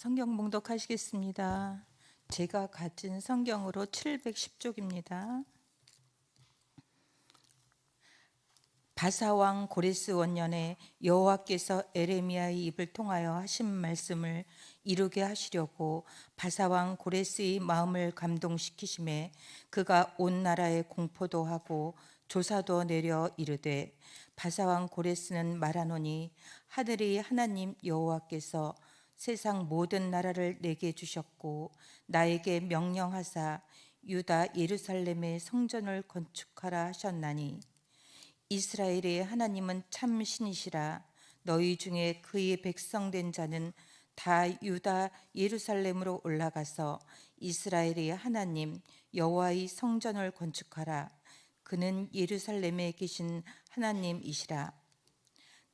성경 봉독하시겠습니다. 제가 가진 성경으로 710쪽입니다. 바사왕 고레스 원년에 여호와께서 에레미야의 입을 통하여 하신 말씀을 이루게 하시려고 바사왕 고레스의 마음을 감동시키심에 그가 온 나라에 공포도 하고 조사도 내려 이르되, 바사왕 고레스는 말하노니 하늘의 하나님 여호와께서 세상 모든 나라를 내게 주셨고 나에게 명령하사 유다 예루살렘의 성전을 건축하라 하셨나니, 이스라엘의 하나님은 참 신이시라. 너희 중에 그의 백성된 자는 다 유다 예루살렘으로 올라가서 이스라엘의 하나님 여호와의 성전을 건축하라. 그는 예루살렘에 계신 하나님이시라.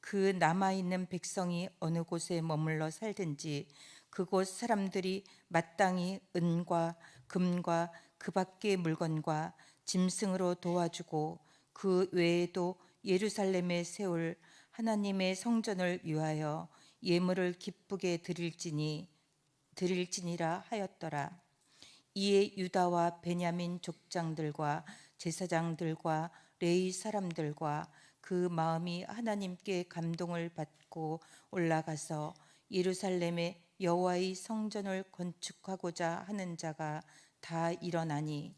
그 남아있는 백성이 어느 곳에 머물러 살든지 그곳 사람들이 마땅히 은과 금과 그 밖의 물건과 짐승으로 도와주고 그 외에도 예루살렘에 세울 하나님의 성전을 위하여 예물을 기쁘게 드릴지니라 하였더라. 이에 유다와 베냐민 족장들과 제사장들과 레위 사람들과 그 마음이 하나님께 감동을 받고 올라가서 예루살렘에 여호와의 성전을 건축하고자 하는 자가 다 일어나니,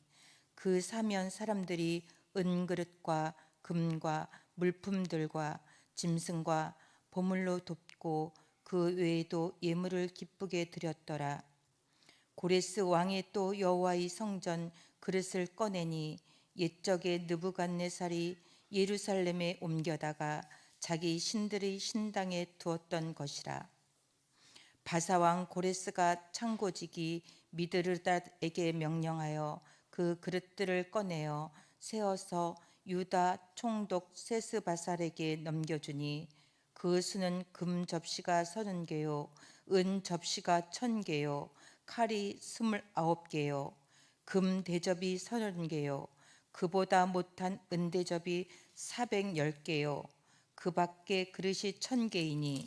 그 사면 사람들이 은그릇과 금과 물품들과 짐승과 보물로 돕고 그 외에도 예물을 기쁘게 드렸더라. 고레스 왕이 또 여호와의 성전 그릇을 꺼내니 옛적에 느부갓네살이 예루살렘에 옮겨다가 자기 신들의 신당에 두었던 것이라. 바사왕 고레스가 창고지기 미드르닷에게 명령하여 그 그릇들을 꺼내어 세어서 유다 총독 세스바살에게 넘겨주니, 그 수는 금 접시가 30개요 은 접시가 1000개요 칼이 29개요 금 대접이 30개요 그보다 못한 은 대접이 410개요 그 밖에 그릇이 1000개이니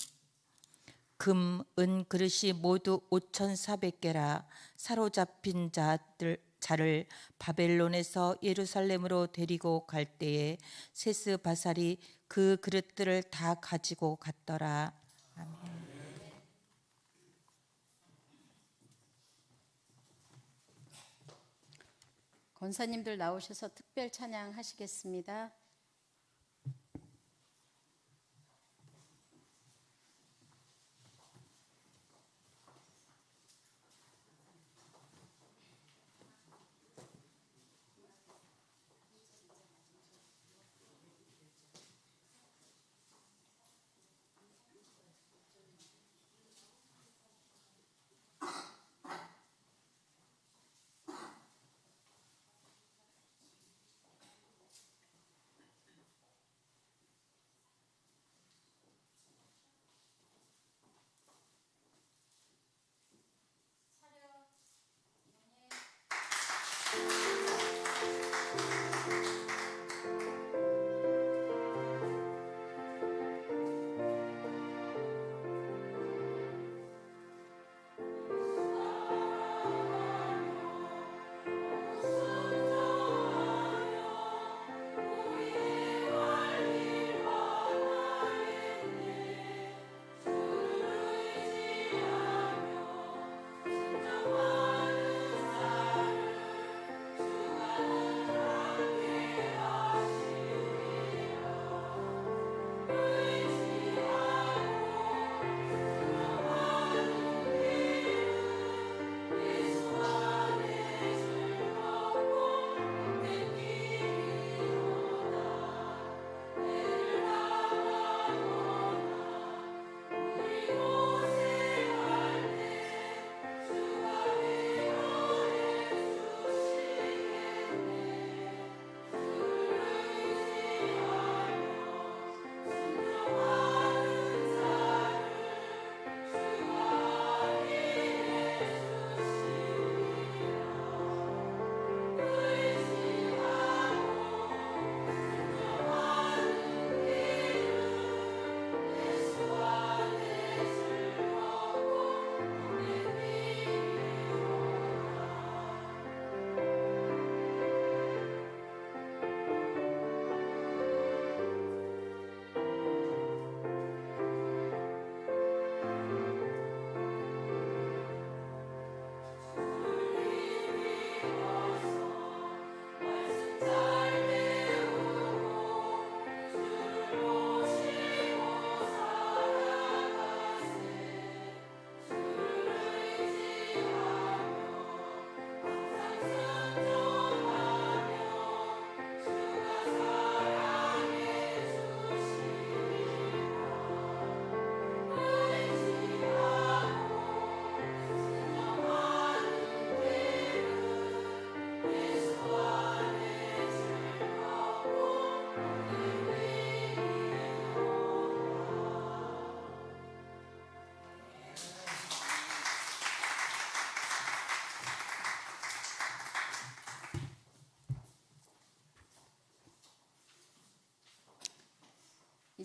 금, 은 그릇이 모두 5400개라. 사로잡힌 자를 바벨론에서 예루살렘으로 데리고 갈 때에 세스바살이 그 그릇들을 다 가지고 갔더라. 아멘. 권사님들 나오셔서 특별 찬양하시겠습니다.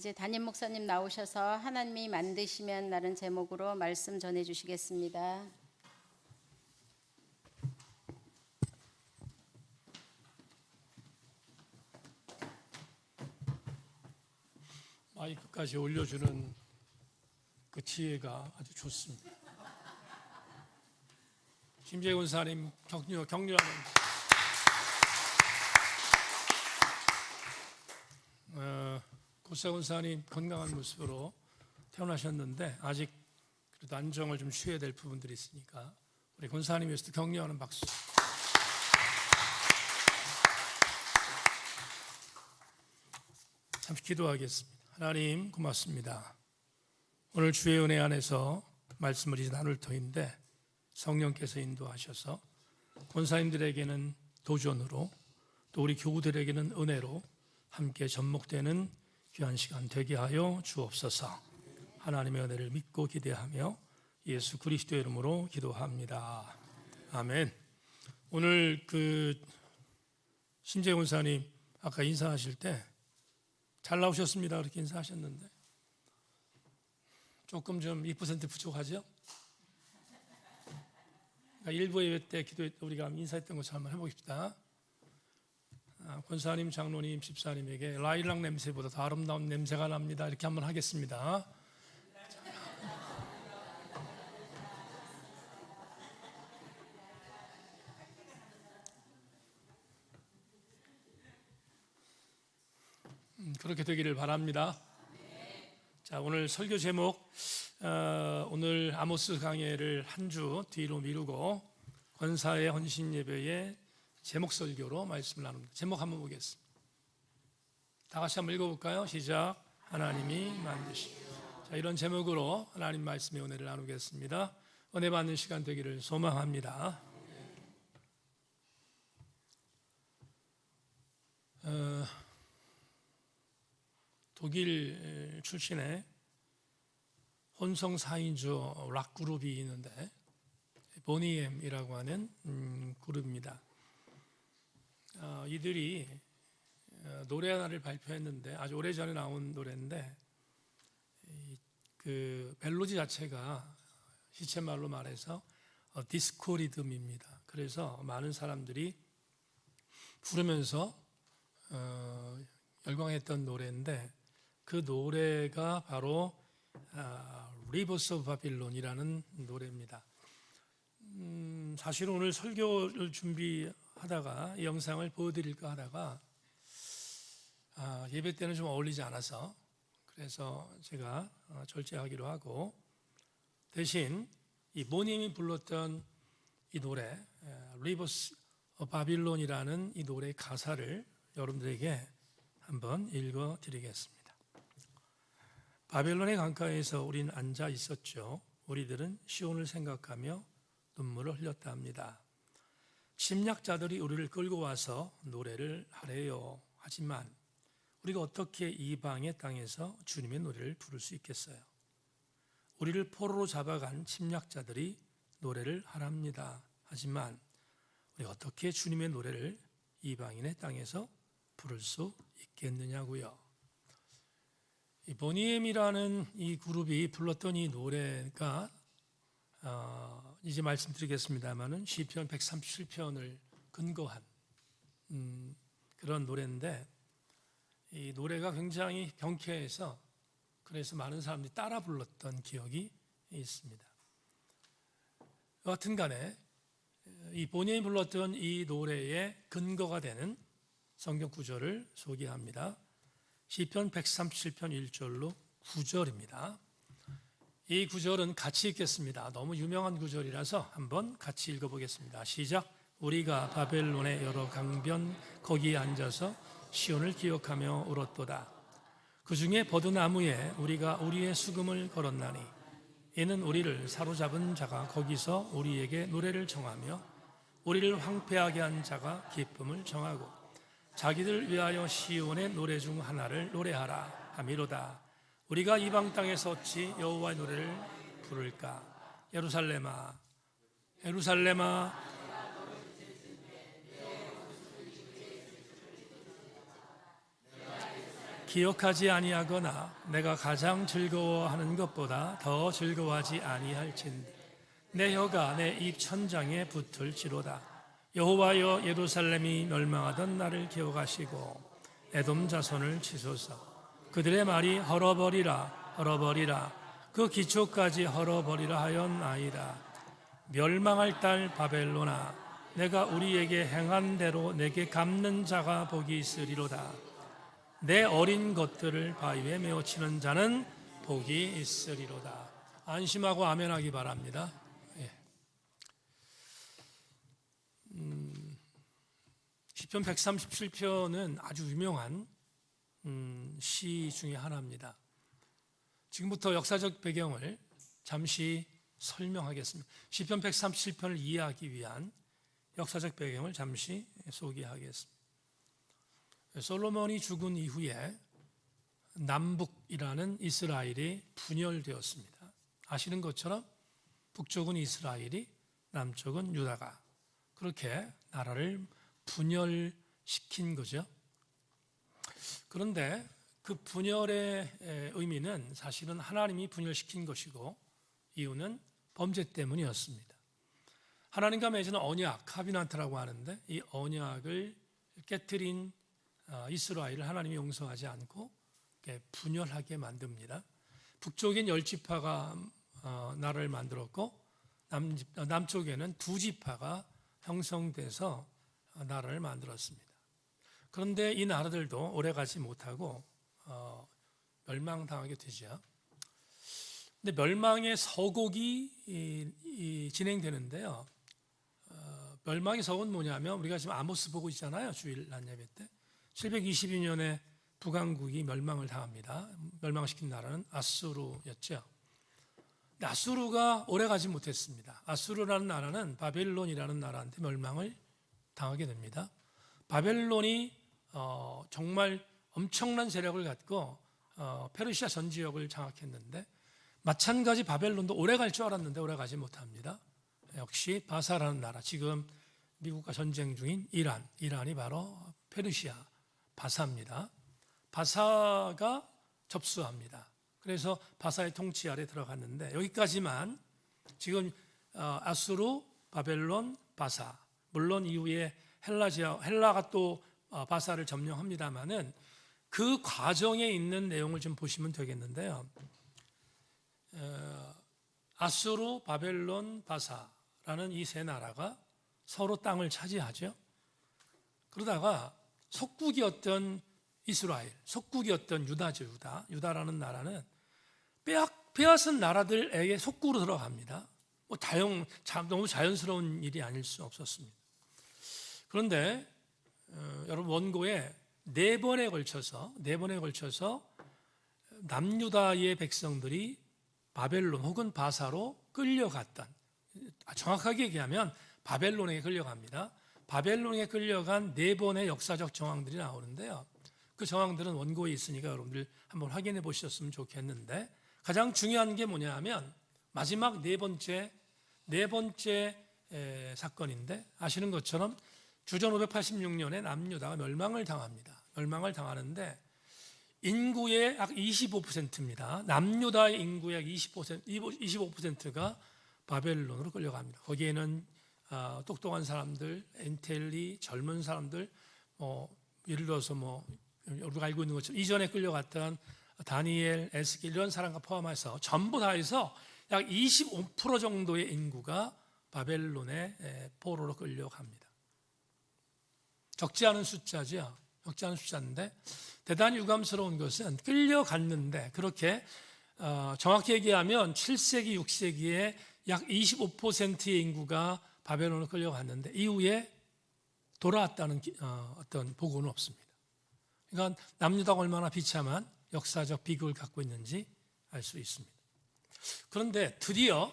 이제 담임 목사님 나오셔서 하나님이 만드시면 라는 제목으로 말씀 전해 주시겠습니다. 마이크까지 올려주는 그 지혜가 아주 좋습니다. 김재훈 권사님 격려하는 고세 권사님 건강한 모습으로 태어나셨는데 아직 그래도 안정을 좀 쉬어야 될 부분들이 있으니까 우리 권사님 위해서도 격려하는 박수. 잠시 기도하겠습니다. 하나님 고맙습니다. 오늘 주의 은혜 안에서 말씀을 이제 나눌 터인데 성령께서 인도하셔서 권사님들에게는 도전으로 또 우리 교우들에게는 은혜로 함께 접목되는 귀한 시간 되게 하여 주옵소서. 하나님의 은혜를 믿고 기대하며 예수 그리스도의 이름으로 기도합니다. 아멘. 오늘 심재훈 권사님 아까 인사하실 때 잘 나오셨습니다 그렇게 인사하셨는데 조금 좀 2% 부족하죠? 그러니까 일부 예배 때 우리가 인사했던 것처럼 한번 해보십시다. 권사님, 장로님, 집사님에게 라일락 냄새보다 더 아름다운 냄새가 납니다. 이렇게 한번 하겠습니다. 그렇게 되기를 바랍니다. 자, 오늘 설교 제목 오늘 아모스 강해를 한 주 뒤로 미루고 권사의 헌신 예배의 제목 설교로 말씀을 나눕니다. 제목 한번 보겠습니다. 다 같이 한번 읽어볼까요? 시작. 하나님이 만드신. 자, 이런 제목으로 하나님 말씀의 은혜를 나누겠습니다. 은혜 받는 시간 되기를 소망합니다. 독일 출신의 혼성 4인조 락 그룹이 있는데 보니엠이라고 하는 그룹입니다. 이들이 노래 하나를 발표했는데 아주 오래전에 나온 노래인데 그 멜로디 자체가 시체말로 말해서 디스코 리듬입니다. 그래서 많은 사람들이 부르면서 열광했던 노래인데 그 노래가 바로 리버스 오브 바빌론이라는 노래입니다. 사실 오늘 설교를 준비하다가 이 영상을 보여드릴까 하다가 예배 때는 좀 어울리지 않아서 그래서 제가 절제하기로 하고 대신 이 모님이 불렀던 이 노래 리버스 오브 바빌론이라는 이 노래의 가사를 여러분들에게 한번 읽어드리겠습니다. 바벨론의 강가에서 우린 앉아 있었죠. 우리들은 시온을 생각하며 눈물을 흘렸다 합니다. 침략자들이 우리를 끌고 와서 노래를 하래요. 하지만 우리가 어떻게 이방의 땅에서 주님의 노래를 부를 수 있겠어요? 우리를 포로로 잡아간 침략자들이 노래를 하랍니다. 하지만 우리가 어떻게 주님의 노래를 이방인의 땅에서 부를 수 있겠느냐고요. 이 보니엠이라는 이 그룹이 불렀던 이 노래가 이제 말씀드리겠습니다마는 시편 137편을 근거한 그런 노래인데 이 노래가 굉장히 경쾌해서 그래서 많은 사람들이 따라 불렀던 기억이 있습니다. 여하튼 간에 이 보니엠이 불렀던 이 노래의 근거가 되는 성경 구절을 소개합니다. 시편 137편 1절로 9절입니다. 이 구절은 같이 읽겠습니다. 너무 유명한 구절이라서 한번 같이 읽어보겠습니다. 시작. 우리가 바벨론의 여러 강변 거기에 앉아서 시온을 기억하며 울었도다. 그 중에 버드나무에 우리가 우리의 수금을 걸었나니 이는 우리를 사로잡은 자가 거기서 우리에게 노래를 정하며 우리를 황폐하게 한 자가 기쁨을 정하고 자기들 위하여 시온의 노래 중 하나를 노래하라 하미로다. 우리가 이방 땅에서 어찌 여호와의 노래를 부를까? 예루살렘아 예루살렘아 기억하지 아니하거나 내가 가장 즐거워하는 것보다 더 즐거워하지 아니할진대 내 혀가 내 입 천장에 붙을지로다. 여호와여, 예루살렘이 멸망하던 날을 기억하시고 에돔 자손을 치소서. 그들의 말이 헐어버리라 헐어버리라 그 기초까지 헐어버리라 하였나이다. 멸망할 딸 바벨론아, 내가 우리에게 행한 대로 내게 갚는 자가 복이 있으리로다. 내 어린 것들을 바위에 메어치는 자는 복이 있으리로다. 안심하고 아멘하기 바랍니다. 시편 137편은 아주 유명한 시 중에 하나입니다. 지금부터 역사적 배경을 잠시 설명하겠습니다. 시편 137편을 이해하기 위한 역사적 배경을 잠시 소개하겠습니다. 솔로몬이 죽은 이후에 남북이라는 이스라엘이 분열되었습니다. 아시는 것처럼 북쪽은 이스라엘이, 남쪽은 유다가 그렇게 나라를 분열시킨 거죠. 그런데 그 분열의 의미는 사실은 하나님이 분열시킨 것이고 이유는 범죄 때문이었습니다. 하나님과 맺은 언약, 카비난트라고 하는데 이 언약을 깨뜨린 이스라엘을 하나님이 용서하지 않고 분열하게 만듭니다. 북쪽엔 10지파가 나라를 만들었고 남쪽에는 2지파가 형성돼서 나라를 만들었습니다. 그런데 이 나라들도 오래가지 못하고 멸망당하게 되죠. 근데 멸망의 서곡이 진행되는데요. 멸망의 서곡은 뭐냐면 우리가 지금 아모스 보고 있잖아요. 주일 낮예배 때 722년에 북왕국이 멸망을 당합니다. 멸망시킨 나라는 아수르였죠. 근데 아수르가 오래가지 못했습니다. 아수르라는 나라는 바벨론이라는 나라한테 멸망을 당하게 됩니다. 바벨론이 정말 엄청난 세력을 갖고 페르시아 전 지역을 장악했는데 마찬가지 바벨론도 오래 갈 줄 알았는데 오래 가지 못합니다. 역시 바사라는 나라, 지금 미국과 전쟁 중인 이란이 바로 페르시아 바사입니다. 바사가 접수합니다. 그래서 바사의 통치 아래 들어갔는데 여기까지만 지금 아수르, 바벨론, 바사, 물론 이후에 헬라가 또 바사를 점령합니다만은 그 과정에 있는 내용을 좀 보시면 되겠는데요. 아수르, 바벨론, 바사라는 이 세 나라가 서로 땅을 차지하죠. 그러다가 속국이었던 이스라엘, 속국이었던 유다라는 나라는 빼앗은 나라들에게 속국으로 들어갑니다. 너무 자연스러운 일이 아닐 수 없었습니다. 그런데 여러분, 원고에 네 번에 걸쳐서 남유다의 백성들이 바벨론 혹은 바사로 끌려갔던, 정확하게 얘기하면 바벨론에게 끌려갑니다. 바벨론에 끌려간 네 번의 역사적 정황들이 나오는데요. 그 정황들은 원고에 있으니까 여러분들 한번 확인해 보셨으면 좋겠는데, 가장 중요한 게 뭐냐 하면 마지막 네 번째 사건인데, 아시는 것처럼 주전 586년에 남유다가 멸망을 당합니다. 멸망을 당하는데 인구의 약 25%입니다. 남유다의 인구의 약 25%가 바벨론으로 끌려갑니다. 거기에는 똑똑한 사람들, 엔텔리, 젊은 사람들, 예를 들어서 우리가 알고 있는 것처럼 이전에 끌려갔던 다니엘, 에스겔 이런 사람과 포함해서 전부 다 해서 약 25% 정도의 인구가 바벨론의 포로로 끌려갑니다. 적지 않은 숫자죠. 적지 않은 숫자인데 대단히 유감스러운 것은 끌려갔는데, 그렇게 정확히 얘기하면 7세기, 6세기에 약 25%의 인구가 바벨론으로 끌려갔는데 이후에 돌아왔다는 어떤 보고는 없습니다. 그러니까 남유다가 얼마나 비참한 역사적 비극을 갖고 있는지 알 수 있습니다. 그런데 드디어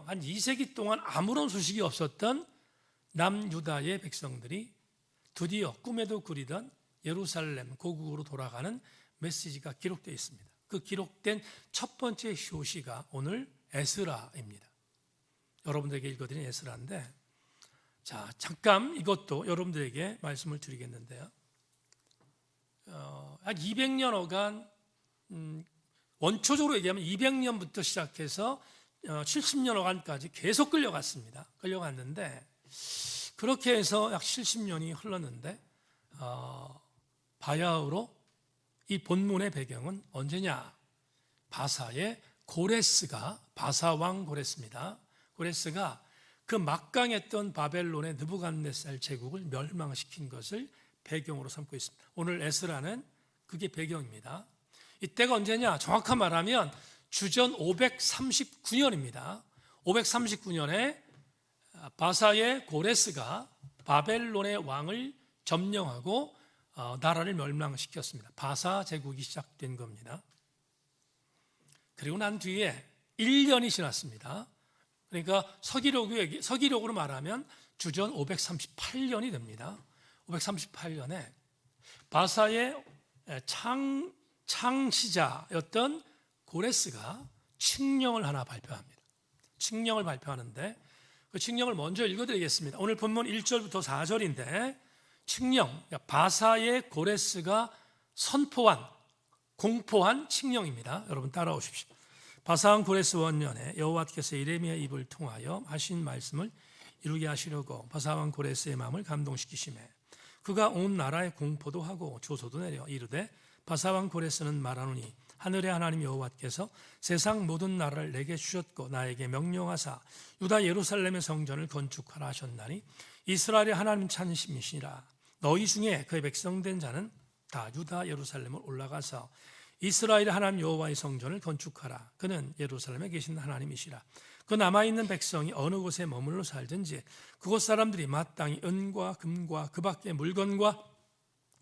한 2세기 동안 아무런 소식이 없었던 남유다의 백성들이 드디어 꿈에도 그리던 예루살렘 고국으로 돌아가는 메시지가 기록되어 있습니다. 그 기록된 첫 번째 효시가 오늘 에스라입니다. 여러분들에게 읽어드린 에스라인데, 잠깐 이것도 여러분들에게 말씀을 드리겠는데요. 한 200년여간 원초적으로 얘기하면 200년부터 시작해서 70년여간까지 계속 끌려갔습니다. 끌려갔는데 그렇게 해서 약 70년이 흘렀는데 바야흐로 이 본문의 배경은 언제냐? 바사의 고레스가, 바사왕 고레스입니다. 고레스가 그 막강했던 바벨론의 느부갓네살 제국을 멸망시킨 것을 배경으로 삼고 있습니다. 오늘 에스라는 그게 배경입니다. 이때가 언제냐? 정확한 말하면 주전 539년입니다. 539년에 바사의 고레스가 바벨론의 왕을 점령하고 나라를 멸망시켰습니다. 바사 제국이 시작된 겁니다. 그리고 난 뒤에 1년이 지났습니다. 그러니까 서기록으로 말하면 주전 538년이 됩니다. 538년에 바사의 창시자였던 고레스가 칙령을 하나 발표합니다. 칙령을 발표하는데 그 칙령을 먼저 읽어드리겠습니다. 오늘 본문 1절부터 4절인데 칙령, 바사의 고레스가 공포한 칙령입니다. 여러분 따라오십시오. 바사왕 고레스 원년에 여호와께서 예레미야의 입을 통하여 하신 말씀을 이루게 하시려고 바사왕 고레스의 마음을 감동시키시매 그가 온 나라에 공포도 하고 조소도 내려 이르되 바사왕 고레스는 말하노니 하늘의 하나님 여호와께서 세상 모든 나라를 내게 주셨고 나에게 명령하사 유다 예루살렘의 성전을 건축하라 하셨나니 이스라엘의 하나님 찾으심이시라. 너희 중에 그의 백성된 자는 다 유다 예루살렘을 올라가서 이스라엘의 하나님 여호와의 성전을 건축하라. 그는 예루살렘에 계신 하나님이시라. 그 남아있는 백성이 어느 곳에 머물러 살든지 그곳 사람들이 마땅히 은과 금과 그 밖의 물건과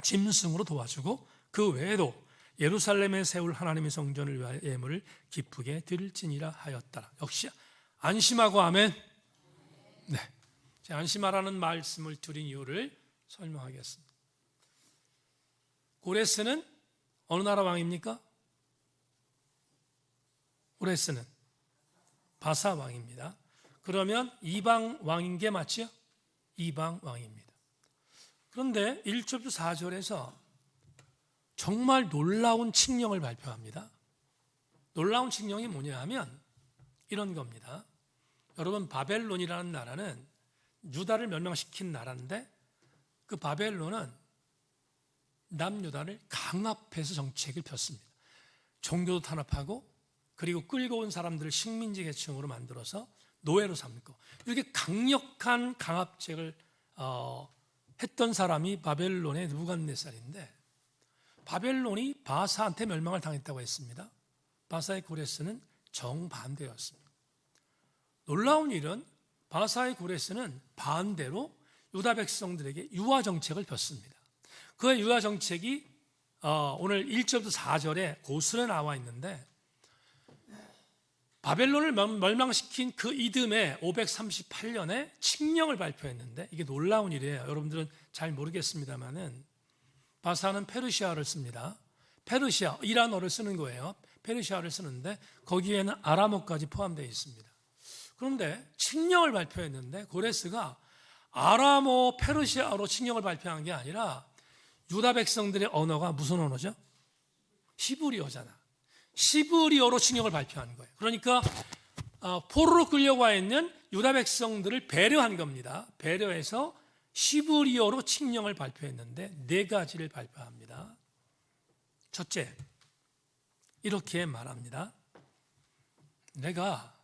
짐승으로 도와주고 그 외에도 예루살렘에 세울 하나님의 성전을 위하여 예물을 기쁘게 드릴지니라 하였더라. 역시 안심하고 아멘. 네, 제가 안심하라는 말씀을 드린 이유를 설명하겠습니다. 고레스는 어느 나라 왕입니까? 고레스는 바사 왕입니다. 그러면 이방 왕인 게 맞죠? 이방 왕입니다. 그런데 1절부터 4절에서 정말 놀라운 칙령을 발표합니다. 놀라운 칙령이 뭐냐 하면 이런 겁니다. 여러분, 바벨론이라는 나라는 유다를 멸망시킨 나라인데 그 바벨론은 남유다를 강압해서 정책을 폈습니다. 종교도 탄압하고 그리고 끌고 온 사람들을 식민지 계층으로 만들어서 노예로 삼고 이렇게 강력한 강압책을 했던 사람이 바벨론의 느부갓네살인데 바벨론이 바사한테 멸망을 당했다고 했습니다. 바사의 고레스는 정반대였습니다. 놀라운 일은 바사의 고레스는 반대로 유다 백성들에게 유화 정책을 폈습니다. 그의 유화 정책이 오늘 1절부터 4절에 고스란히 나와 있는데 바벨론을 멸망시킨 그 이듬해 538년에 칙령을 발표했는데 이게 놀라운 일이에요. 여러분들은 잘 모르겠습니다만은 바사는 페르시아를 씁니다. 페르시아, 이란어를 쓰는 거예요. 페르시아를 쓰는데 거기에는 아람어까지 포함되어 있습니다. 그런데 칙령을 발표했는데 고레스가 아람어, 페르시아로 칙령을 발표한 게 아니라 유다 백성들의 언어가 무슨 언어죠? 히브리어잖아. 히브리어로 칙령을 발표한 거예요. 그러니까 포로로 끌려가 있는 유다 백성들을 배려한 겁니다. 배려해서 히브리어로 칙령을 발표했는데 4가지를 발표합니다. 첫째, 이렇게 말합니다. 내가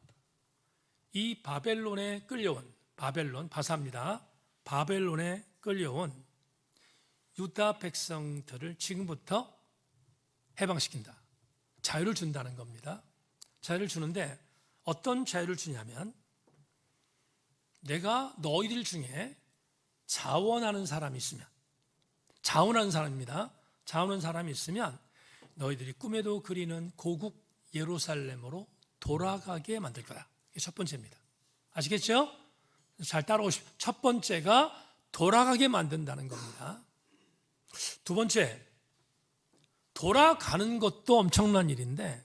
이 바벨론에 끌려온, 바벨론, 바사입니다. 바벨론에 끌려온 유다 백성들을 지금부터 해방시킨다. 자유를 준다는 겁니다. 자유를 주는데 어떤 자유를 주냐면 내가 너희들 중에 자원하는 사람이 있으면, 자원하는 사람입니다. 자원하는 사람이 있으면 너희들이 꿈에도 그리는 고국 예루살렘으로 돌아가게 만들 거다. 이게 첫 번째입니다. 아시겠죠? 잘 따라오십시오. 첫 번째가 돌아가게 만든다는 겁니다. 두 번째, 돌아가는 것도 엄청난 일인데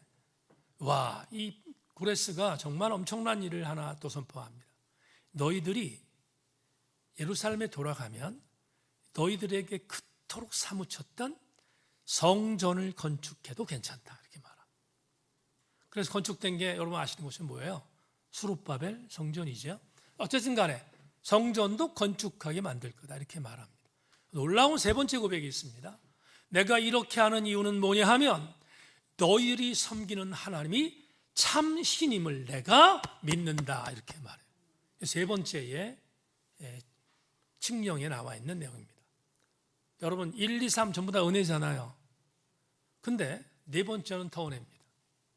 이 고레스가 정말 엄청난 일을 하나 또 선포합니다. 너희들이 예루살렘에 돌아가면 너희들에게 그토록 사무쳤던 성전을 건축해도 괜찮다 이렇게 말합니다. 그래서 건축된 게 여러분 아시는 것이 뭐예요? 수룹바벨 성전이죠. 어쨌든 간에 성전도 건축하게 만들 거다 이렇게 말합니다. 놀라운 세 번째 고백이 있습니다. 내가 이렇게 하는 이유는 뭐냐 하면 너희들이 섬기는 하나님이 참 신임을 내가 믿는다 이렇게 말해요. 세 번째의 칙령에 나와 있는 내용입니다. 여러분 1, 2, 3 전부 다 은혜잖아요. 근데 네 번째는 더 은혜입니다.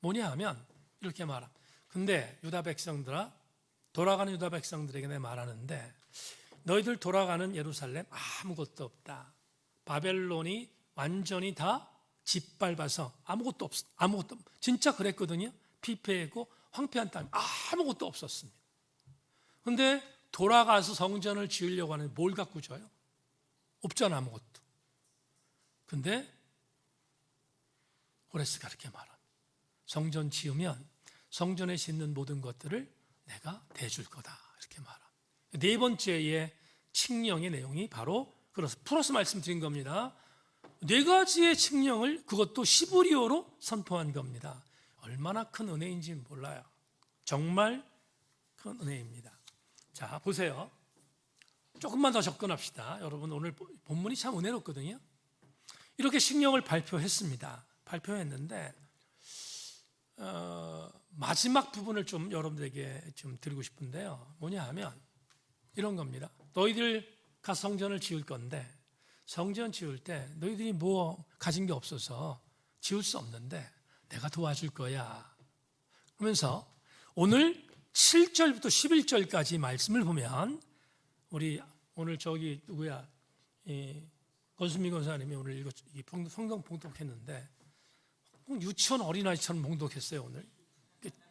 뭐냐 하면 이렇게 말합니다. 근데 유다 백성들아, 돌아가는 유다 백성들에게 내가 말하는데 너희들 돌아가는 예루살렘 아무것도 없다. 바벨론이 완전히 다 짓밟아서 아무것도 없어. 아무것도 진짜 그랬거든요. 피폐했고 황폐한 땅 아무것도 없었습니다. 근데 돌아가서 성전을 지으려고 하는데 뭘 갖고 줘요? 없잖아 아무것도. 근데 고레스가 이렇게 말합니다. 성전 지으면 성전에 짓는 모든 것들을 내가 대줄 거다 이렇게 말합니다. 네 번째의 칙령의 내용이 바로 그래서 풀어서 말씀드린 겁니다. 네 가지의 칙령을 그것도 시브리어로 선포한 겁니다. 얼마나 큰 은혜인지 몰라요. 정말 큰 은혜입니다. 자 보세요. 조금만 더 접근합시다. 여러분 오늘 본문이 참 은혜롭거든요. 이렇게 칙령을 발표했습니다. 발표했는데 마지막 부분을 좀 여러분들에게 좀 드리고 싶은데요. 뭐냐 하면 이런 겁니다. 너희들 가서 성전을 지을 건데 성전 지을 때 너희들이 뭐 가진 게 없어서 지을 수 없는데 내가 도와줄 거야. 그러면서 오늘 7절부터 11절까지 말씀을 보면 우리 오늘 저기 누구야 권수미 권사님이 오늘 이 성경 봉독했는데 유치원 어린아이처럼 봉독했어요. 오늘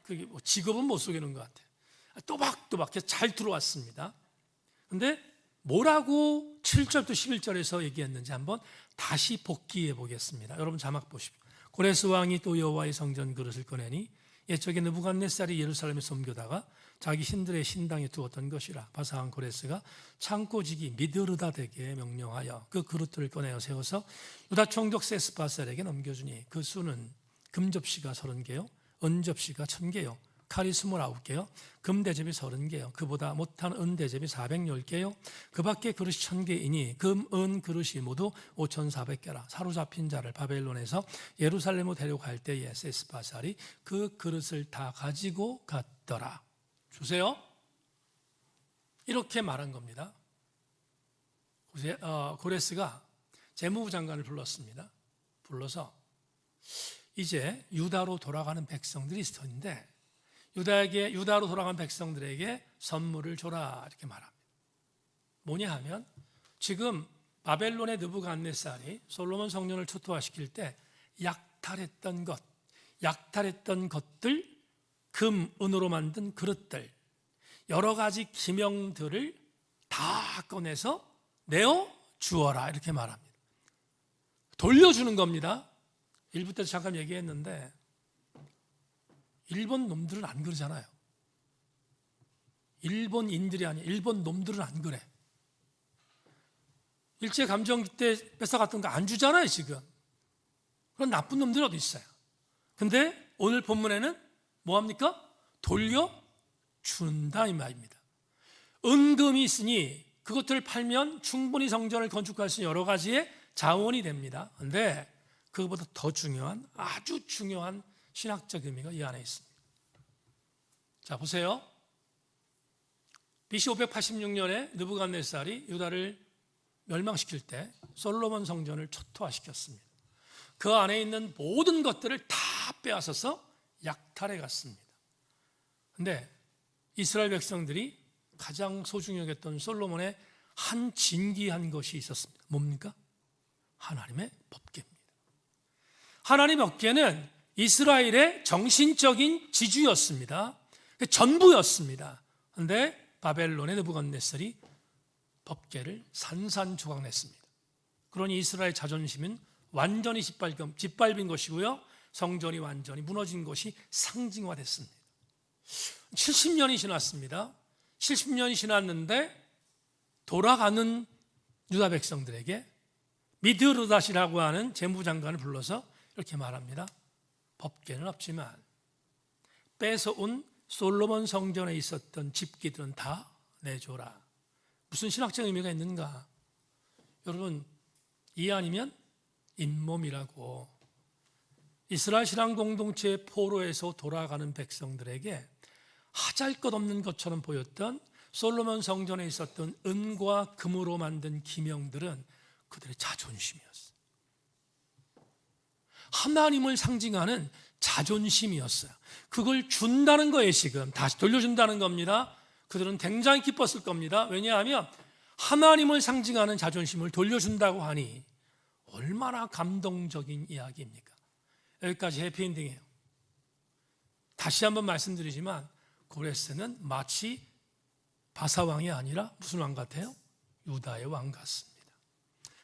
그게 뭐 직업은 못 속이는 것 같아요. 또박또박 잘 들어왔습니다. 근데 뭐라고 7절부터 11절에서 얘기했는지 한번 다시 복기해 보겠습니다. 여러분 자막 보십시오. 고레스 왕이 또 여호와의 성전 그릇을 꺼내니 옛적에 느부갓네살이 예루살렘에 섬겨다가 자기 신들의 신당에 두었던 것이라. 바사한 고레스가 창고지기 미드르다덱에 명령하여 그 그릇들을 꺼내어 세워서 유다 총독 세스바셀에게 넘겨주니 그 수는 금접시가 30개요 은접시가 1000개요 칼이 29개요 금대접이 30개요 그보다 못한 은대접이 410개요 그 밖에 그릇이 1000개이니 금, 은 그릇이 모두 5400개라. 사로잡힌 자를 바벨론에서 예루살렘으로 데려갈 때에 세스바살이 그 그릇을 다 가지고 갔더라. 주세요. 이렇게 말한 겁니다. 고레스가 재무부 장관을 불렀습니다. 불러서 이제 유다로 돌아가는 백성들이 있을 텐데 유다로 돌아간 백성들에게 선물을 줘라 이렇게 말합니다. 뭐냐 하면 지금 바벨론의 느부갓네살이 솔로몬 성전을 초토화시킬 때 약탈했던 것들, 금, 은으로 만든 그릇들, 여러 가지 기명들을 다 꺼내서 내어 주어라 이렇게 말합니다. 돌려주는 겁니다. 1부 때도 잠깐 얘기했는데 일본 놈들은 안 그러잖아요. 일본인들이 아니라 일본 놈들은 안 그래. 일제감정기 때 뺏어갔던 거 안 주잖아요 지금. 그런 나쁜 놈들이 어디 있어요. 근데 오늘 본문에는 뭐합니까? 돌려준다 이 말입니다. 은금이 있으니 그것들을 팔면 충분히 성전을 건축할 수 있는 여러 가지의 자원이 됩니다. 그런데 그것보다 더 중요한 아주 중요한 신학적 의미가 이 안에 있습니다. 자 보세요. BC 586년에 느부갓네살이 유다를 멸망시킬 때 솔로몬 성전을 초토화시켰습니다. 그 안에 있는 모든 것들을 다 빼앗아서 약탈해 갔습니다. 그런데 이스라엘 백성들이 가장 소중히 여겼던 솔로몬의 한 진귀한 것이 있었습니다. 뭡니까? 하나님의 법궤입니다. 하나님의 법궤는 이스라엘의 정신적인 지주였습니다. 전부였습니다. 그런데 바벨론의 느부갓네살이 법궤를 산산조각냈습니다. 그러니 이스라엘 자존심은 완전히 짓밟힌 것이고요. 성전이 완전히 무너진 것이 상징화됐습니다. 70년이 지났습니다. 70년이 지났는데 돌아가는 유다 백성들에게 미드르닷이라고 하는 재무장관을 불러서 이렇게 말합니다. 법궤는 없지만 뺏어온 솔로몬 성전에 있었던 집기들은 다 내줘라. 무슨 신학적 의미가 있는가? 여러분, 이 아니면 잇몸이라고. 이스라엘 신앙 공동체의 포로에서 돌아가는 백성들에게 하잘것없는 것처럼 보였던 솔로몬 성전에 있었던 은과 금으로 만든 기명들은 그들의 자존심이었어요. 하나님을 상징하는 자존심이었어요. 그걸 준다는 거예요. 지금 다시 돌려준다는 겁니다. 그들은 굉장히 기뻤을 겁니다. 왜냐하면 하나님을 상징하는 자존심을 돌려준다고 하니 얼마나 감동적인 이야기입니까? 여기까지 해피엔딩이에요. 다시 한번 말씀드리지만 고레스는 마치 바사왕이 아니라 무슨 왕 같아요? 유다의 왕 같습니다.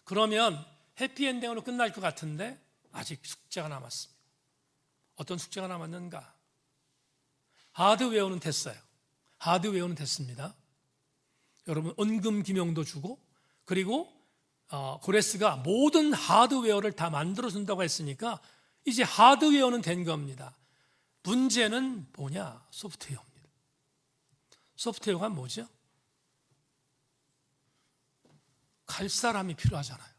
그러면 해피엔딩으로 끝날 것 같은데 아직 숙제가 남았습니다. 어떤 숙제가 남았는가? 하드웨어는 됐어요. 하드웨어는 됐습니다. 여러분, 은금 기명도 주고, 그리고 고레스가 모든 하드웨어를 다 만들어준다고 했으니까 이제 하드웨어는 된 겁니다. 문제는 뭐냐? 소프트웨어입니다. 소프트웨어가 뭐죠? 갈 사람이 필요하잖아요.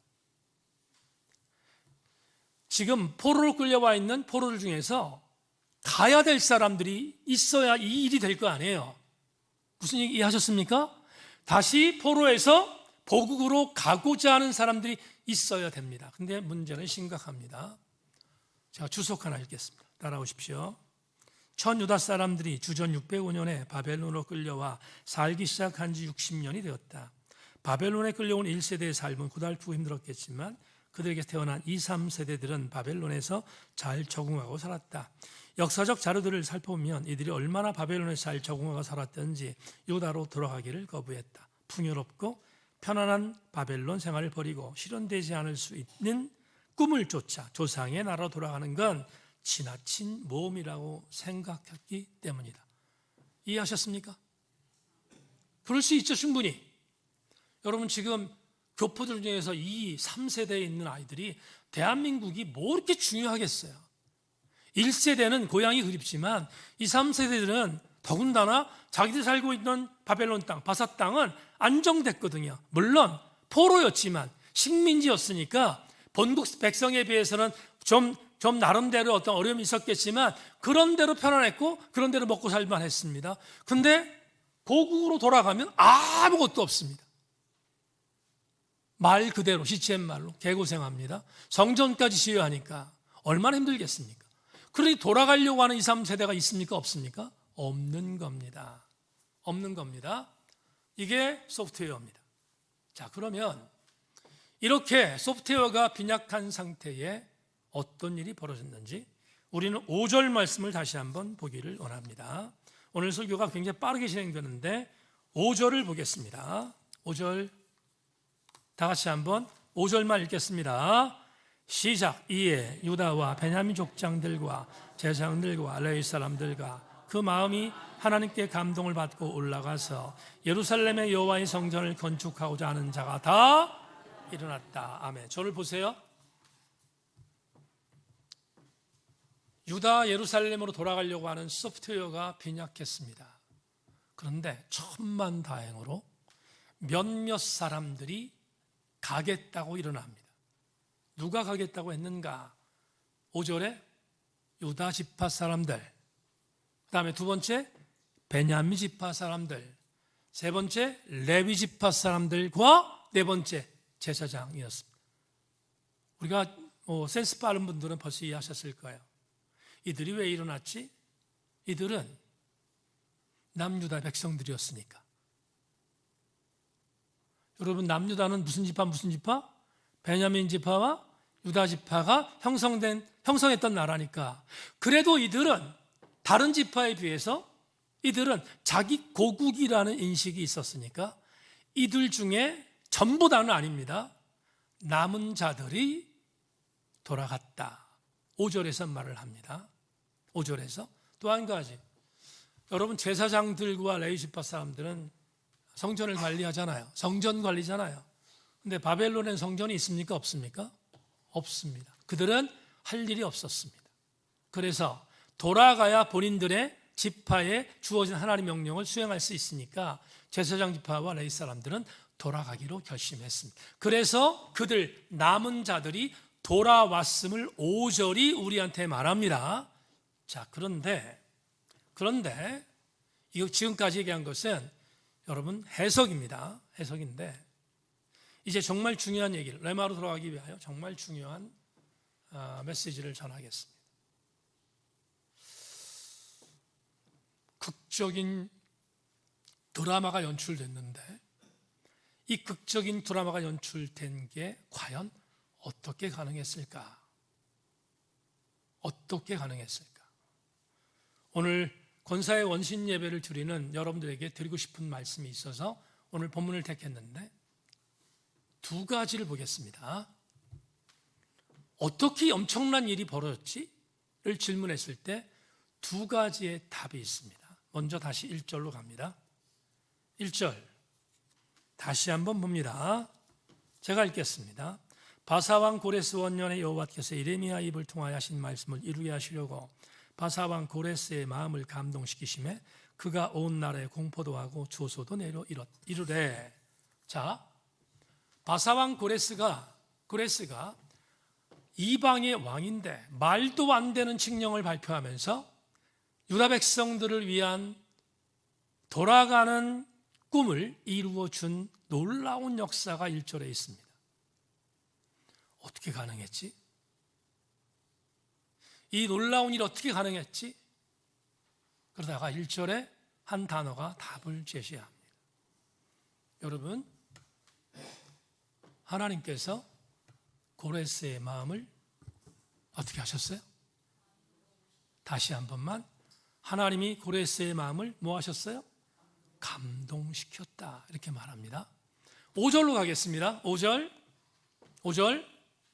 지금 포로로 끌려와 있는 포로들 중에서 가야 될 사람들이 있어야 이 일이 될 거 아니에요. 무슨 얘기 하셨습니까? 다시 포로에서 보국으로 가고자 하는 사람들이 있어야 됩니다. 근데 문제는 심각합니다. 제가 주석 하나 읽겠습니다. 따라오십시오. 천유다 사람들이 주전 605년에 바벨론으로 끌려와 살기 시작한 지 60년이 되었다. 바벨론에 끌려온 1세대의 삶은 고달프고 힘들었겠지만 그들에게 태어난 2, 3세대들은 바벨론에서 잘 적응하고 살았다. 역사적 자료들을 살펴보면 이들이 얼마나 바벨론에서 잘 적응하고 살았던지 유다로 돌아가기를 거부했다. 풍요롭고 편안한 바벨론 생활을 버리고 실현되지 않을 수 있는 꿈을 쫓아 조상의 나라로 돌아가는 건 지나친 모험이라고 생각했기 때문이다. 이해하셨습니까? 그럴 수 있죠, 충분히. 여러분, 지금 교포들 중에서 이 3세대에 있는 아이들이 대한민국이 뭐 이렇게 중요하겠어요? 1세대는 고향이 그립지만 이 3세대들은 더군다나 자기들 살고 있는 바벨론 땅, 바사 땅은 안정됐거든요. 물론 포로였지만 식민지였으니까 본국 백성에 비해서는 좀 나름대로 어떤 어려움이 있었겠지만 그런대로 편안했고 그런대로 먹고 살만 했습니다. 근데 고국으로 돌아가면 아무것도 없습니다. 말 그대로 시체의 말로 개고생합니다. 성전까지 지어야 하니까 얼마나 힘들겠습니까? 그러니 돌아가려고 하는 2, 3세대가 있습니까? 없습니까? 없는 겁니다. 없는 겁니다. 이게 소프트웨어입니다. 자, 그러면 이렇게 소프트웨어가 빈약한 상태에 어떤 일이 벌어졌는지 우리는 5절 말씀을 다시 한번 보기를 원합니다. 오늘 설교가 굉장히 빠르게 진행되는데 5절을 보겠습니다. 5절 다 같이 한번 5절만 읽겠습니다. 시작. 이에 유다와 베냐민 족장들과 제사장들과 레위 사람들과 그 마음이 하나님께 감동을 받고 올라가서 예루살렘의 여호와의 성전을 건축하고자 하는 자가 다 일어났다. 아멘. 저를 보세요. 유다 예루살렘으로 돌아가려고 하는 소프트웨어가 빈약했습니다. 그런데 천만다행으로 몇몇 사람들이 가겠다고 일어납니다. 누가 가겠다고 했는가? 5절에 유다 지파 사람들, 그 다음에 두 번째 베냐민 지파 사람들, 세 번째 레위 지파 사람들과 네 번째 제사장이었습니다. 우리가 센스 빠른 분들은 벌써 이해하셨을 거예요. 이들이 왜 일어났지? 이들은 남유다 백성들이었으니까. 여러분, 남유다는 무슨 지파 무슨 지파? 베냐민 지파와 유다 지파가 형성했던 나라니까. 그래도 이들은 다른 지파에 비해서 이들은 자기 고국이라는 인식이 있었으니까 이들 중에 전부 다는 아닙니다. 남은 자들이 돌아갔다. 5절에서 말을 합니다. 5절에서 또 한 가지. 여러분, 제사장들과 레위 지파 사람들은 성전을 관리하잖아요. 성전 관리잖아요. 근데 바벨론엔 성전이 있습니까? 없습니까? 없습니다. 그들은 할 일이 없었습니다. 그래서 돌아가야 본인들의 지파에 주어진 하나님의 명령을 수행할 수 있으니까 제사장 지파와 레위 사람들은 돌아가기로 결심했습니다. 그래서 그들 남은 자들이 돌아왔음을 5절이 우리한테 말합니다. 자, 그런데 이거 지금까지 얘기한 것은 여러분 해석입니다. 해석인데 이제 정말 중요한 얘기를 레마로 돌아가기 위하여 정말 중요한 메시지를 전하겠습니다. 극적인 드라마가 연출됐는데 이 극적인 드라마가 연출된 게 과연 어떻게 가능했을까? 어떻게 가능했을까? 오늘 권사의 원신 예배를 드리는 여러분들에게 드리고 싶은 말씀이 있어서 오늘 본문을 택했는데 두 가지를 보겠습니다. 어떻게 엄청난 일이 벌어졌지?를 질문했을 때 두 가지의 답이 있습니다. 먼저 다시 1절로 갑니다. 1절 다시 한번 봅니다. 제가 읽겠습니다. 바사왕 고레스 원년에 여호와께서 예레미야 입을 통하여 하신 말씀을 이루게 하시려고 바사왕 고레스의 마음을 감동시키심에 그가 온 나라에 공포도 하고 조소도 내려 이르래. 자, 바사왕 고레스가 이방의 왕인데 말도 안 되는 칙령을 발표하면서 유다 백성들을 위한 돌아가는 꿈을 이루어 준 놀라운 역사가 1절에 있습니다. 어떻게 가능했지? 이 놀라운 일이 어떻게 가능했지? 그러다가 1절에 한 단어가 답을 제시합니다. 여러분, 하나님께서 고레스의 마음을 어떻게 하셨어요? 다시 한 번만. 하나님이 고레스의 마음을 뭐 하셨어요? 감동시켰다. 이렇게 말합니다. 5절로 가겠습니다. 5절.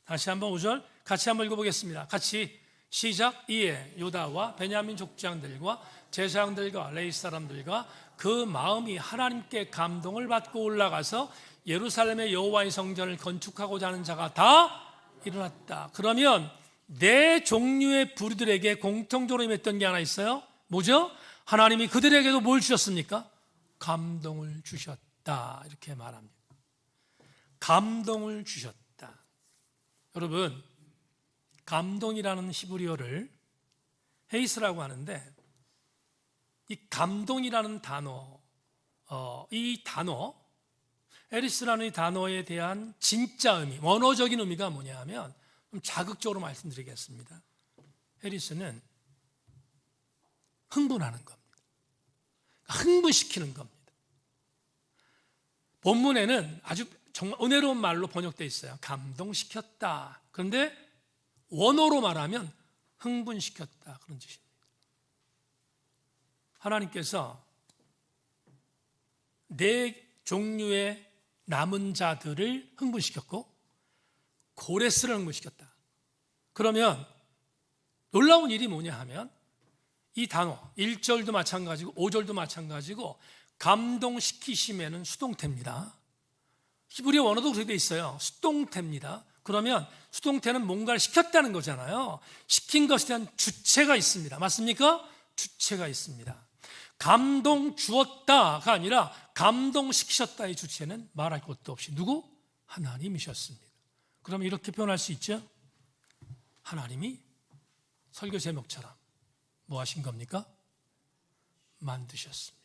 다시 한번 5절 같이 한번 읽어보겠습니다. 같이 시작. 이에 유다와 베냐민 족장들과 제사장들과 레위 사람들과 그 마음이 하나님께 감동을 받고 올라가서 예루살렘의 여호와의 성전을 건축하고자 하는 자가 다 일어났다. 그러면 네 종류의 부류들에게 공통적으로 임했던 게 하나 있어요. 뭐죠? 하나님이 그들에게도 뭘 주셨습니까? 감동을 주셨다. 이렇게 말합니다. 감동을 주셨다. 여러분, 감동이라는 히브리어를 헤이스라고 하는데 이 감동이라는 단어, 이 단어 에리스라는 이 단어에 대한 진짜 의미, 원어적인 의미가 뭐냐 하면 좀 자극적으로 말씀드리겠습니다. 에리스는 흥분하는 겁니다. 흥분시키는 겁니다. 본문에는 아주 정말 은혜로운 말로 번역되어 있어요. 감동시켰다. 그런데 원어로 말하면 흥분시켰다. 그런 뜻입니다. 하나님께서 네 종류의 남은 자들을 흥분시켰고 고레스를 흥분시켰다. 그러면 놀라운 일이 뭐냐 하면 이 단어 1절도 마찬가지고 5절도 마찬가지고 감동시키심에는 수동태입니다. 히브리어 원어도 그렇게 돼 있어요. 수동태입니다. 그러면 수동태는 뭔가를 시켰다는 거잖아요. 시킨 것에 대한 주체가 있습니다. 맞습니까? 주체가 있습니다. 감동 주었다가 아니라 감동시키셨다의 주체는 말할 것도 없이 누구? 하나님이셨습니다. 그럼 이렇게 표현할 수 있죠? 하나님이 설교 제목처럼 뭐 하신 겁니까? 만드셨습니다.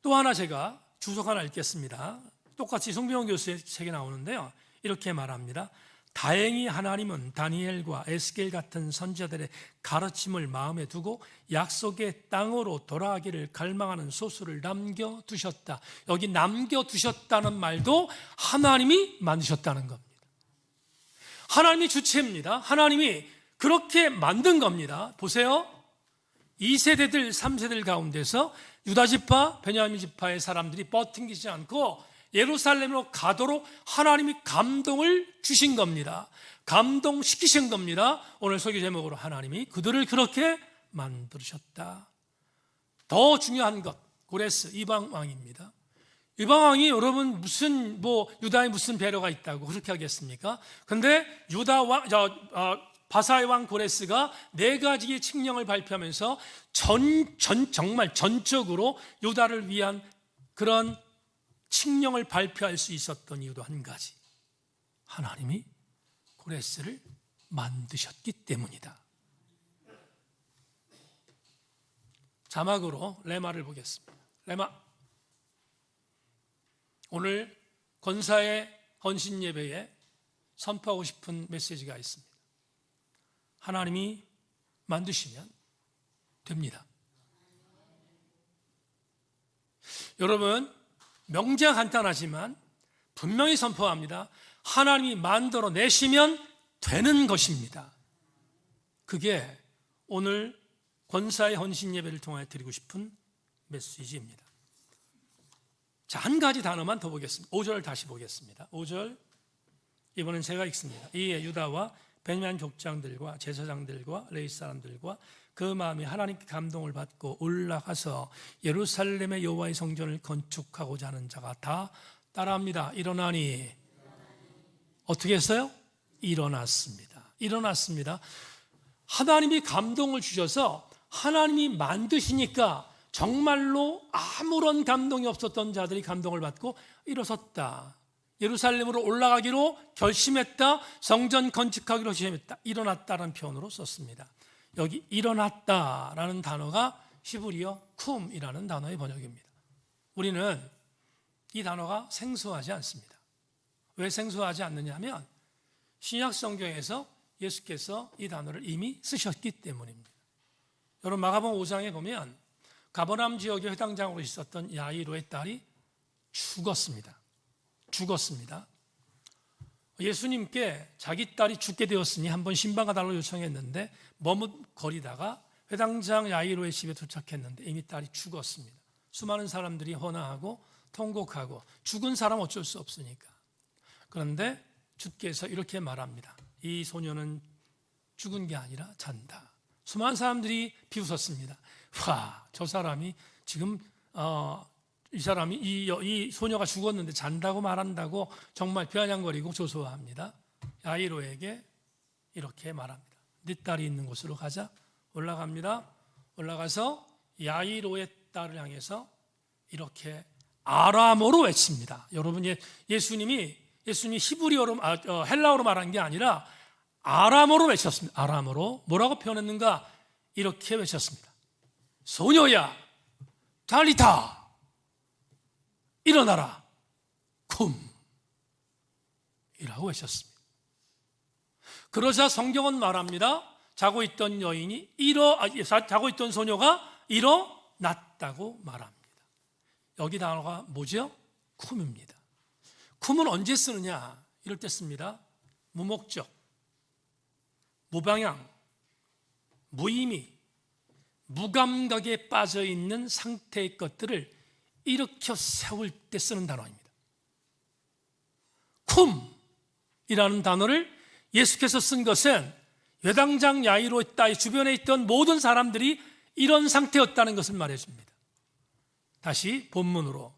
또 하나 제가 주석 하나 읽겠습니다. 똑같이 송병헌 교수의 책에 나오는데요. 이렇게 말합니다. 다행히 하나님은 다니엘과 에스겔 같은 선지자들의 가르침을 마음에 두고 약속의 땅으로 돌아가기를 갈망하는 소수를 남겨두셨다. 여기 남겨두셨다는 말도 하나님이 만드셨다는 겁니다. 하나님이 주체입니다. 하나님이 그렇게 만든 겁니다. 보세요. 2세대들, 3세대들 가운데서 유다 지파, 베냐민 지파의 사람들이 버팅기지 않고 예루살렘으로 가도록 하나님이 감동을 주신 겁니다. 감동시키신 겁니다. 오늘 설교 제목으로 하나님이 그들을 그렇게 만드셨다. 더 중요한 것, 고레스 이방 왕입니다. 이방왕이 여러분 무슨 유다에 무슨 배려가 있다고 그렇게 하겠습니까? 근데 바사의 왕 고레스가 4가지의 칙령을 발표하면서 정말 전적으로 유다를 위한 그런 칙령을 발표할 수 있었던 이유도 한 가지. 하나님이 고레스를 만드셨기 때문이다. 자막으로 레마를 보겠습니다. 레마. 오늘 권사의 헌신 예배에 선포하고 싶은 메시지가 있습니다. 하나님이 만드시면 됩니다. 여러분, 명제가 간단하지만 분명히 선포합니다. 하나님이 만들어 내시면 되는 것입니다. 그게 오늘 권사의 헌신 예배를 통해 드리고 싶은 메시지입니다. 자, 한 가지 단어만 더 보겠습니다. 5절 다시 보겠습니다. 5절, 이번엔 제가 읽습니다. 이에 유다와 베냐민 족장들과 제사장들과 레위 사람들과 그 마음이 하나님께 감동을 받고 올라가서 예루살렘의 여호와의 성전을 건축하고자 하는 자가 다 따라합니다. 일어나니. 어떻게 했어요? 일어났습니다. 하나님이 감동을 주셔서 하나님이 만드시니까 정말로 아무런 감동이 없었던 자들이 감동을 받고 일어섰다. 예루살렘으로 올라가기로 결심했다. 성전 건축하기로 결심했다. 일어났다라는 표현으로 썼습니다. 여기 일어났다라는 단어가 히브리어 쿰이라는 단어의 번역입니다. 우리는 이 단어가 생소하지 않습니다. 왜 생소하지 않느냐 하면 신약 성경에서 예수께서 이 단어를 이미 쓰셨기 때문입니다. 여러분, 마가복음 5장에 보면 가버나움 지역의 회당장으로 있었던 야이로의 딸이 죽었습니다. 예수님께 자기 딸이 죽게 되었으니 한번 신방가 달라고 요청했는데 머뭇거리다가 회당장 야이로의 집에 도착했는데 이미 딸이 죽었습니다. 수많은 사람들이 헌화하고 통곡하고 죽은 사람 어쩔 수 없으니까. 그런데 주께서 이렇게 말합니다. 이 소녀는 죽은 게 아니라 잔다. 수많은 사람들이 비웃었습니다. 와, 저 사람이 지금 이 소녀가 죽었는데 잔다고 말한다고 정말 비아냥거리고 조소합니다. 야이로에게 이렇게 말합니다. 네 딸이 있는 곳으로 가자. 올라갑니다. 올라가서 야이로의 딸을 향해서 이렇게 아람어로 외칩니다. 여러분, 예수님이 히브리어로 헬라어로 말한 게 아니라 아람어로 외쳤습니다. 아람어로 뭐라고 표현했는가? 이렇게 외쳤습니다. 소녀야, 달리타, 일어나라, 쿰 이라고 외쳤습니다. 그러자 성경은 말합니다. 자고 있던 소녀가 일어났다고 말합니다. 여기 단어가 뭐죠? 쿰입니다. 쿰은 언제 쓰느냐? 이럴 때 씁니다. 무목적, 무방향, 무의미, 무감각에 빠져 있는 상태의 것들을 일으켜 세울 때 쓰는 단어입니다. 쿰이라는 단어를 예수께서 쓴 것은 회당장 야이로의 딸 주변에 있던 모든 사람들이 이런 상태였다는 것을 말해줍니다. 다시 본문으로.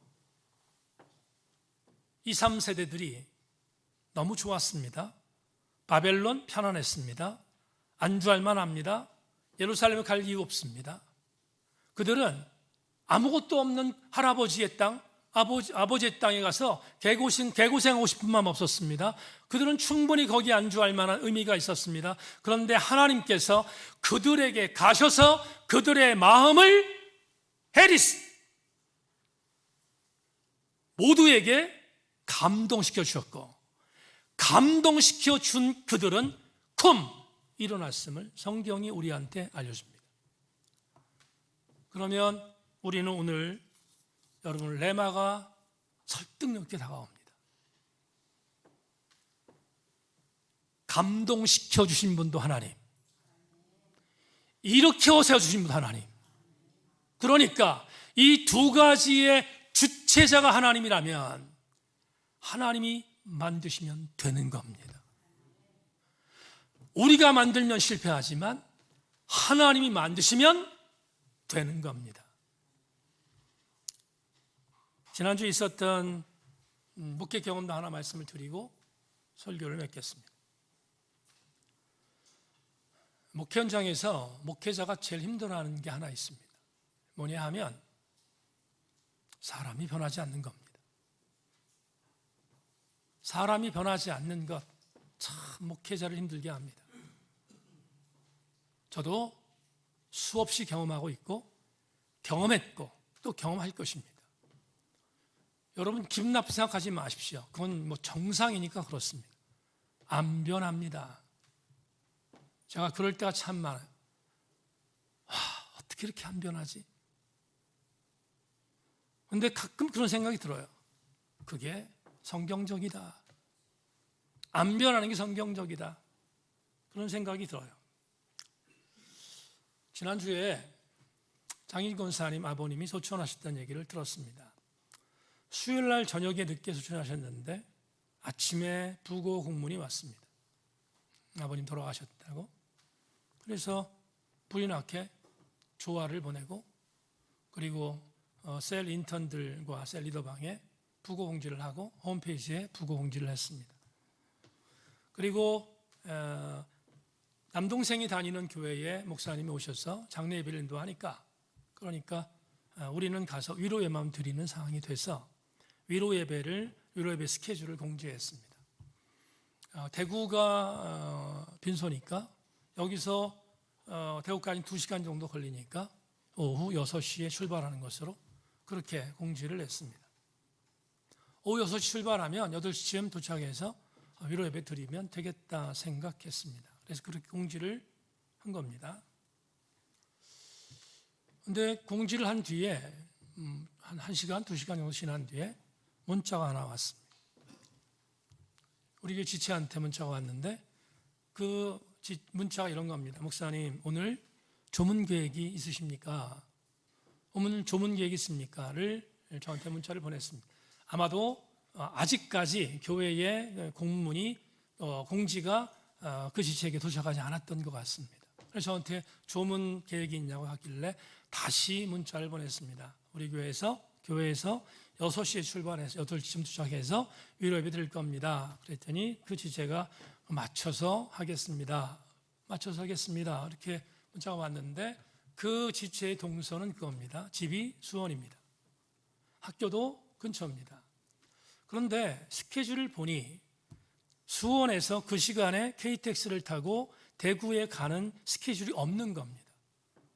2, 3세대들이 너무 좋았습니다. 바벨론 편안했습니다. 안주할 만합니다. 예루살렘에 갈 이유 없습니다. 그들은 아무것도 없는 할아버지의 땅, 아버지의 땅에 가서 개고생하고 싶은 마음 없었습니다. 그들은 충분히 거기 안주할 만한 의미가 있었습니다. 그런데 하나님께서 그들에게 가셔서 그들의 마음을 모두에게 감동시켜 주셨고, 감동시켜 준 그들은 일어났음을 성경이 우리한테 알려줍니다. 그러면 우리는 오늘 여러분 레마가 설득력 있게 다가옵니다. 감동시켜 주신 분도 하나님, 일으켜 세워주신 분도 하나님. 그러니까 이 두 가지의 주체자가 하나님이라면 하나님이 만드시면 되는 겁니다. 우리가 만들면 실패하지만 하나님이 만드시면 되는 겁니다. 지난주에 있었던 목회 경험도 하나 말씀을 드리고 설교를 맺겠습니다. 목회 현장에서 목회자가 제일 힘들어하는 게 하나 있습니다. 뭐냐 하면 사람이 변하지 않는 겁니다. 사람이 변하지 않는 것 참 목회자를 힘들게 합니다. 저도 수없이 경험하고 있고 경험했고 또 경험할 것입니다. 여러분 기분 나쁘게 생각하지 마십시오. 그건 뭐 정상이니까 그렇습니다. 안 변합니다. 제가 그럴 때가 참 많아요. 어떻게 이렇게 안 변하지? 근데 가끔 그런 생각이 들어요. 그게 성경적이다. 안 변하는 게 성경적이다. 그런 생각이 들어요. 지난주에 장인 권사님 아버님이 소천하셨다는 얘기를 들었습니다. 수요일 날 저녁에 늦게 소천하셨는데 아침에 부고 공문이 왔습니다. 아버님 돌아가셨다고. 그래서 불이 나게 조화를 보내고 그리고 셀 인턴들과 셀 리더방에 부고 공지를 하고 홈페이지에 부고 공지를 했습니다. 그리고 남동생이 다니는 교회에 목사님이 오셔서 장례 예배를 인도하니까 그러니까 우리는 가서 위로 예배만 드리는 상황이 돼서 위로 예배 스케줄을 공지했습니다. 대구가 빈소니까 여기서 대구까지 2시간 정도 걸리니까 오후 6시에 출발하는 것으로 그렇게 공지를 했습니다. 오후 6시 출발하면 8시쯤 도착해서 위로 예배 드리면 되겠다 생각했습니다. 그래서 그렇게 공지를 한 겁니다. 근데 공지를 한 뒤에 한 1시간, 2시간 정도 지난 뒤에 문자가 하나 왔습니다. 우리 교회 지체한테 문자가 왔는데 그 문자가 이런 겁니다. 목사님, 오늘 조문 계획이 있으십니까? 오늘 조문 계획이 있습니까?를 저한테 문자를 보냈습니다. 아마도 아직까지 교회의 공지가 그 지체에게 도착하지 않았던 것 같습니다. 그래서 저한테 조문 계획이 있냐고 하길래 다시 문자를 보냈습니다. 우리 교회에서 6시에 출발해서 8시쯤 도착해서 위로 예배 드릴 겁니다. 그랬더니 그 지체가 맞춰서 하겠습니다. 이렇게 문자가 왔는데 그 지체의 동선은 그겁니다. 집이 수원입니다. 학교도 근처입니다. 그런데 스케줄을 보니 수원에서 그 시간에 KTX를 타고 대구에 가는 스케줄이 없는 겁니다.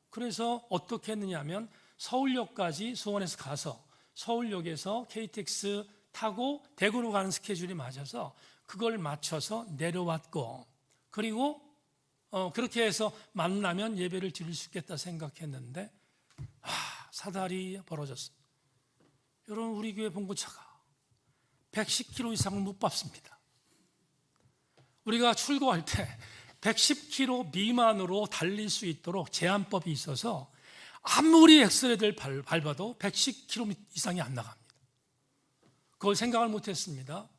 그래서 어떻게 했느냐 하면 서울역까지 수원에서 가서 서울역에서 KTX 타고 대구로 가는 스케줄이 맞아서 그걸 맞춰서 내려왔고 그리고 그렇게 해서 만나면 예배를 드릴 수 있겠다 생각했는데 사달이 벌어졌습니다. 여러분 우리 교회 봉고차가 110km 이상을 못 밟습니다. 우리가 출고할 때 110km 미만으로 달릴 수 있도록 제한법이 있어서 아무리 엑셀레이터를 밟아도 110km 이상이 안 나갑니다. 그걸 생각을 못했습니다.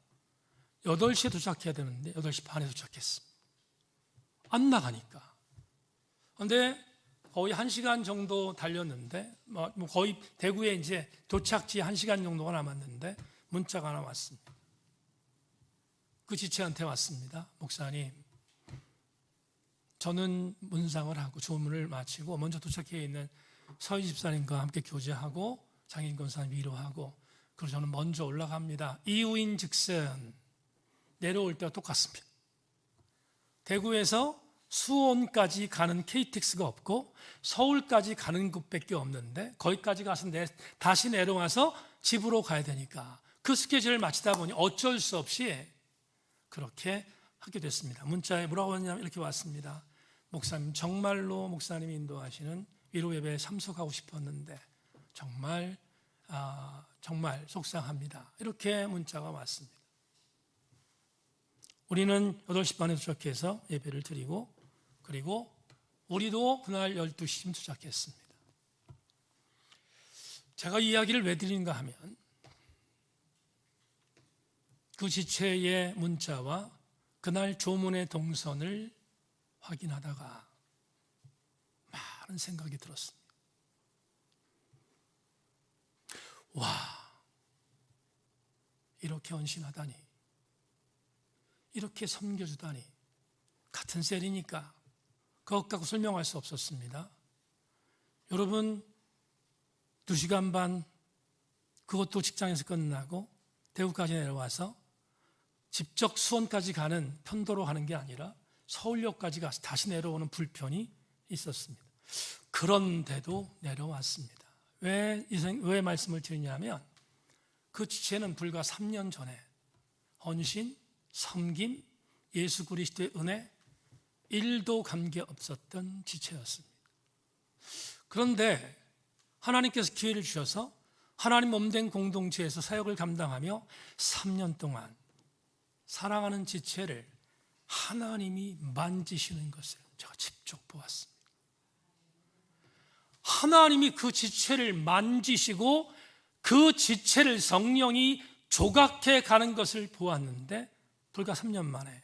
8시에 도착해야 되는데 8시 반에 도착했습니다. 안 나가니까. 그런데 거의 1시간 정도 달렸는데 거의 대구에 이제 도착지 1시간 정도가 남았는데 문자가 하나 왔습니다. 그 지체한테 왔습니다. 목사님, 저는 문상을 하고 조문을 마치고 먼저 도착해 있는 서희 집사님과 함께 교제하고 장인 권사님 위로하고 그리고 저는 먼저 올라갑니다. 이유인 즉슨 내려올 때와 똑같습니다. 대구에서 수원까지 가는 KTX가 없고 서울까지 가는 곳밖에 없는데 거기까지 가서 다시 내려와서 집으로 가야 되니까 그 스케줄을 마치다 보니 어쩔 수 없이 그렇게 하게 됐습니다. 문자에 뭐라고 했냐면 이렇게 왔습니다. 목사님, 정말로 목사님이 인도하시는 위로 예배에 참석하고 싶었는데 정말 속상합니다. 이렇게 문자가 왔습니다. 우리는 8시 반에 도착해서 예배를 드리고 그리고 우리도 그날 12시쯤 도착했습니다. 제가 이 이야기를 왜 드리는가 하면 그 지체의 문자와 그날 조문의 동선을 확인하다가 많은 생각이 들었습니다. 이렇게 헌신하다니, 이렇게 섬겨주다니, 같은 셀이니까 그것 갖고 설명할 수 없었습니다. 여러분, 2시간 반, 그것도 직장에서 끝나고 대구까지 내려와서 직접 수원까지 가는 편도로 가는 게 아니라 서울역까지 가서 다시 내려오는 불편이 있었습니다. 그런데도 내려왔습니다. 왜 말씀을 드리냐면, 그 지체는 불과 3년 전에 헌신, 섬김, 예수 그리스도의 은혜 1도 관계없었던 지체였습니다. 그런데 하나님께서 기회를 주셔서 하나님 몸된 공동체에서 사역을 감당하며 3년 동안 사랑하는 지체를 하나님이 만지시는 것을 제가 직접 보았습니다. 하나님이 그 지체를 만지시고 그 지체를 성령이 조각해 가는 것을 보았는데, 불과 3년 만에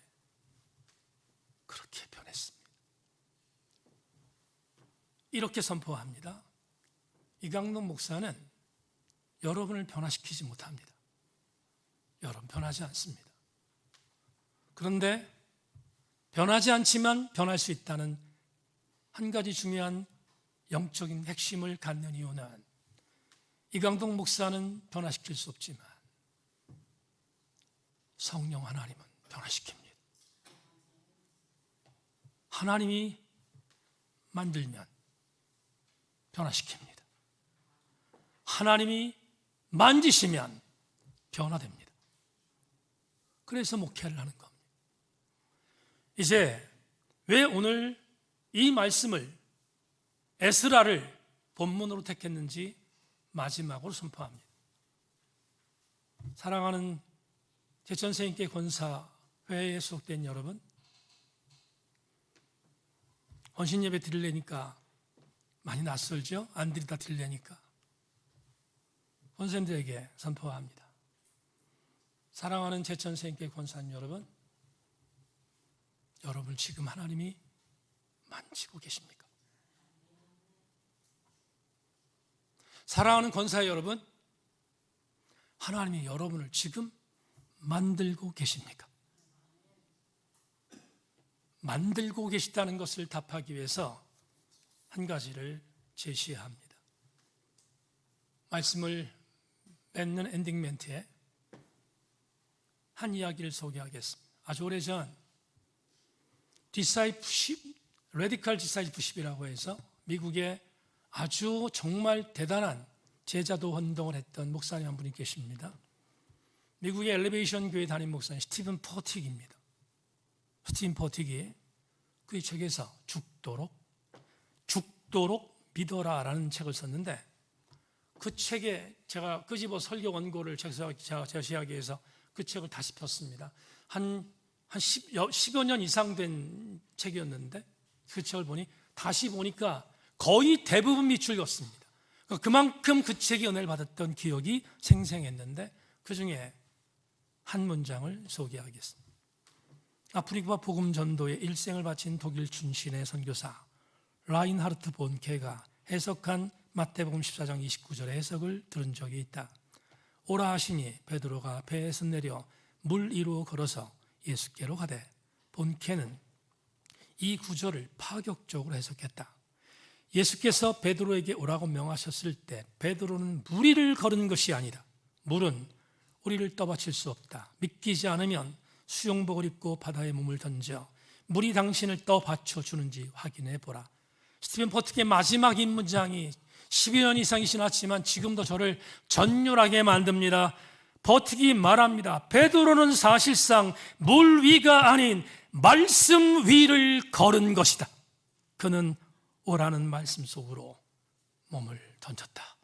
그렇게 변했습니다. 이렇게 선포합니다. 이강동 목사는 여러분을 변화시키지 못합니다. 여러분 변하지 않습니다. 그런데 변하지 않지만 변할 수 있다는 한 가지 중요한 영적인 핵심을 갖는 이유는, 이강동 목사는 변화시킬 수 없지만 성령 하나님은 변화시킵니다. 하나님이 만들면 변화시킵니다. 하나님이 만지시면 변화됩니다. 그래서 목회를 하는 겁니다. 이제 왜 오늘 이 말씀을, 에스라를 본문으로 택했는지 마지막으로 선포합니다. 사랑하는 제천생인께 권사회에 소속된 여러분, 헌신 예배 드리려니까 많이 낯설죠? 안 드리다 드리려니까. 권사님들에게 선포합니다. 사랑하는 제천생인께 권사님 여러분, 여러분 지금 하나님이 만지고 계십니까? 사랑하는 권사의 여러분, 하나님이 여러분을 지금 만들고 계십니까? 만들고 계시다는 것을 답하기 위해서 한 가지를 제시합니다. 말씀을 맺는 엔딩 멘트에 한 이야기를 소개하겠습니다. 아주 오래전 레디컬 디사이프십이라고 해서 미국의 아주 정말 대단한 제자도 운동을 했던 목사님 한 분이 계십니다. 미국의 엘리베이션 교회 담임 목사님 스티븐 포틱입니다. 스티븐 포틱이 그의 책에서 죽도록 믿어라라는 책을 썼는데, 그 책에 제가 끄집어 설교 원고를 제시하기 위해서 그 책을 다시 폈습니다. 한 10여 년 이상 된 책이었는데, 그 책을 다시 보니까 거의 대부분 미출이었습니다. 그만큼 그 책이 은혜를 받았던 기억이 생생했는데, 그 중에 한 문장을 소개하겠습니다. 아프리카 복음 전도에 일생을 바친 독일 출신의 선교사 라인하르트 본케가 해석한 마태복음 14장 29절의 해석을 들은 적이 있다. 오라 하시니 베드로가 배에서 내려 물 위로 걸어서 예수께로 가되, 본케는 이 구절을 파격적으로 해석했다. 예수께서 베드로에게 오라고 명하셨을 때 베드로는 물 위를 걸은 것이 아니다. 물은 우리를 떠받칠 수 없다. 믿기지 않으면 수영복을 입고 바다에 몸을 던져 물이 당신을 떠받쳐주는지 확인해 보라. 스티븐 포틱의 마지막 이 문장이 12년 이상이 지났지만 지금도 저를 전율하게 만듭니다. 포틱이 말합니다. 베드로는 사실상 물 위가 아닌 말씀 위를 걸은 것이다. 그는 오라는 말씀 속으로 몸을 던졌다.